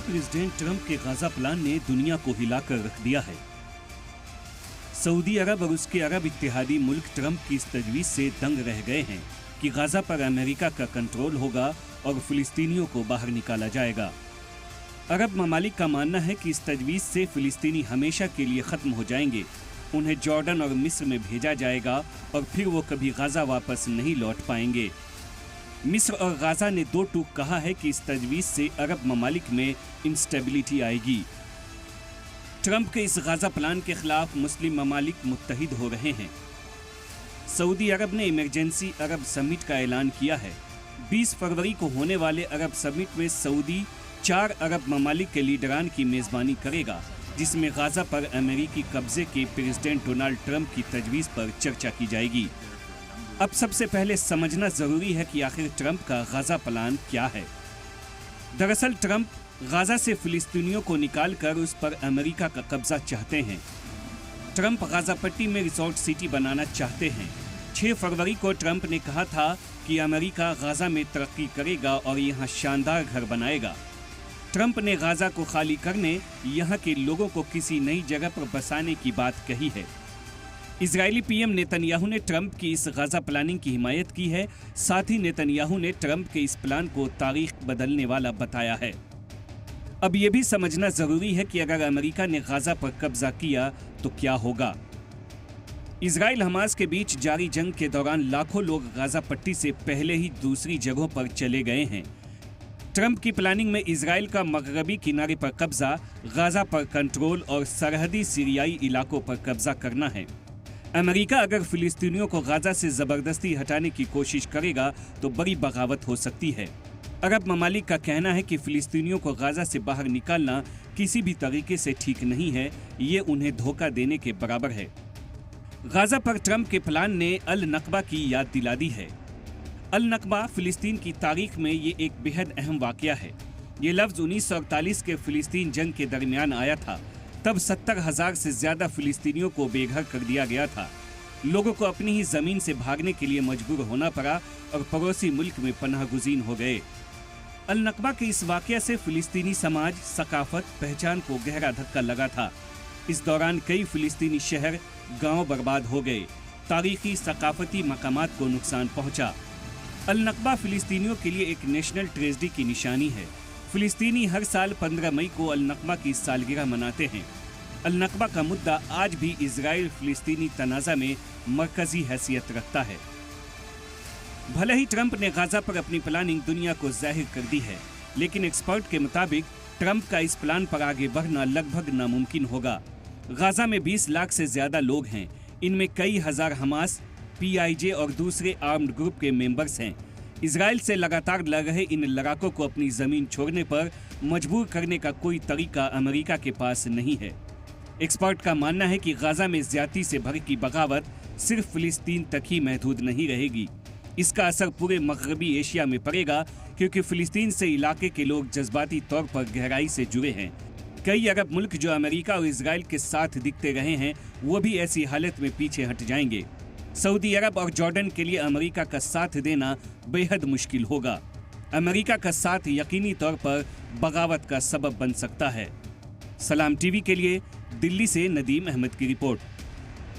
President Trump के Gaza plan ने दुनिया को हिलाकर रख दिया है। सऊदी अरब और उसके अरब इत्तेहादी मुल्क ट्रंप की इस तजवीज़ से दंग रह गए हैं कि गाजा पर अमेरिका का कंट्रोल होगा और फिलिस्तीनियों को बाहर निकाला जाएगा। अरब ममालिक का मानना है कि इस तजवीज़ से फिलिस्तीनी हमेशा के लिए ख़त्म हो जाएंगे, उन्हें जॉर्डन और मिस्र में भेजा जाएगा और फिर वो कभी गाजा वापस नहीं लौट पाएंगे। मिस्र और गाजा ने दो टूक कहा है कि इस तजवीज़ से अरब ममालिक में इंस्टेबिलिटी आएगी। ट्रंप के इस गाजा प्लान के खिलाफ मुस्लिम ममालिक मुत्तहिद हो रहे हैं। सऊदी अरब ने इमरजेंसी अरब समिट का ऐलान किया है। 20 फरवरी को होने वाले अरब समिट में सऊदी 4 अरब ममालिक के लीडरान की मेज़बानी करेगा, जिसमें गाजा पर अमेरिकी कब्जे के प्रेसिडेंट डोनाल्ड ट्रंप की तजवीज़ पर चर्चा की जाएगी। अब सबसे पहले समझना ज़रूरी है कि आखिर ट्रंप का गाजा प्लान क्या है। दरअसल ट्रंप गाजा से फिलिस्तीनियों को निकालकर उस पर अमेरिका का कब्जा चाहते हैं। ट्रंप गाजा पट्टी में रिसोर्ट सिटी बनाना चाहते हैं। 6 फरवरी को ट्रंप ने कहा था कि अमेरिका गाजा में तरक्की करेगा और यहाँ शानदार घर बनाएगा। ट्रंप ने गाजा को खाली करने, यहाँ के लोगों को किसी नई जगह पर बसाने की बात कही है। इजरायली पीएम नेतन्याहू ने ट्रंप की इस गाजा प्लानिंग की हिमायत की है। साथ ही नेतन्याहू ने ट्रंप के इस प्लान को तारीख बदलने वाला बताया है। अब यह भी समझना जरूरी है कि अगर अमेरिका ने गाजा पर कब्जा किया तो क्या होगा। इजराइल हमास के बीच जारी जंग के दौरान लाखों लोग गाजा पट्टी से पहले ही दूसरी जगहों पर चले गए हैं। ट्रंप की प्लानिंग में इजराइल का मगरबी किनारे पर कब्जा, गाजा पर कंट्रोल और सरहदी सीरियाई इलाकों पर कब्जा करना है। अमेरिका अगर फिलिस्तीनियों को गाजा से जबरदस्ती हटाने की कोशिश करेगा तो बड़ी बगावत हो सकती है। अरब ममालिक का कहना है कि फिलिस्तीनियों को गाजा से बाहर निकालना किसी भी तरीके से ठीक नहीं है, ये उन्हें धोखा देने के बराबर है। गाजा पर ट्रंप के प्लान ने अल नकबा की याद दिला दी है। अल नकबा फिलिस्तीन की तारीख में ये एक बेहद अहम वाकया है। ये लफ्ज़ 1948 के फिलिस्तीन जंग के दरमियान आया था। तब 70,000 से ज्यादा फिलिस्तीनियों को बेघर कर दिया गया था। लोगों को अपनी ही जमीन से भागने के लिए मजबूर होना पड़ा और पड़ोसी मुल्क में पनाह गुज़ीन हो गए। अल नकबा के इस वाकया से फिलिस्तीनी समाज, सकाफत, पहचान को गहरा धक्का लगा था। इस दौरान कई फिलिस्तीनी शहर, गांव बर्बाद हो गए। तारीखी सकाफती मकामात को नुकसान पहुंचा। अल नकबा फिलिस्तीनियों के लिए एक नेशनल ट्रेजेडी की निशानी है। फिलिस्तीनी हर साल 15 मई को अल नकबा की सालगिरह मनाते हैं। अल नकबा का मुद्दा आज भी इजराइल फिलिस्तीनी तनाज़ा में मरकजी हैसियत रखता है। भले ही ट्रंप ने गाजा पर अपनी प्लानिंग दुनिया को जाहिर कर दी है, लेकिन एक्सपर्ट के मुताबिक ट्रंप का इस प्लान पर आगे बढ़ना लगभग नामुमकिन होगा। गाजा में 20 लाख से ज्यादा लोग हैं। इनमें कई हजार हमास, PIJ और दूसरे आर्म्ड ग्रुप के मेंबर्स हैं। इजराइल से लगातार लड़ रहे इन लड़ाकों को अपनी जमीन छोड़ने पर मजबूर करने का कोई तरीका अमेरिका के पास नहीं है। एक्सपर्ट का मानना है कि गाजा में ज्यादती से भर की बगावत सिर्फ फिलिस्तीन तक ही महदूद नहीं रहेगी। इसका असर पूरे मगरबी एशिया में पड़ेगा, क्योंकि फिलिस्तीन से इलाके के लोग जज्बाती तौर पर गहराई से जुड़े हैं। कई अरब मुल्क जो अमेरिका और इजराइल के साथ दिखते रहे हैं, वो भी ऐसी हालत में पीछे हट जाएंगे। सऊदी अरब और जॉर्डन के लिए अमेरिका का साथ देना बेहद मुश्किल होगा। अमेरिका का साथ यकीनी तौर पर बगावत का सबब बन सकता है। सलाम टीवी के लिए दिल्ली से नदीम अहमद की रिपोर्ट।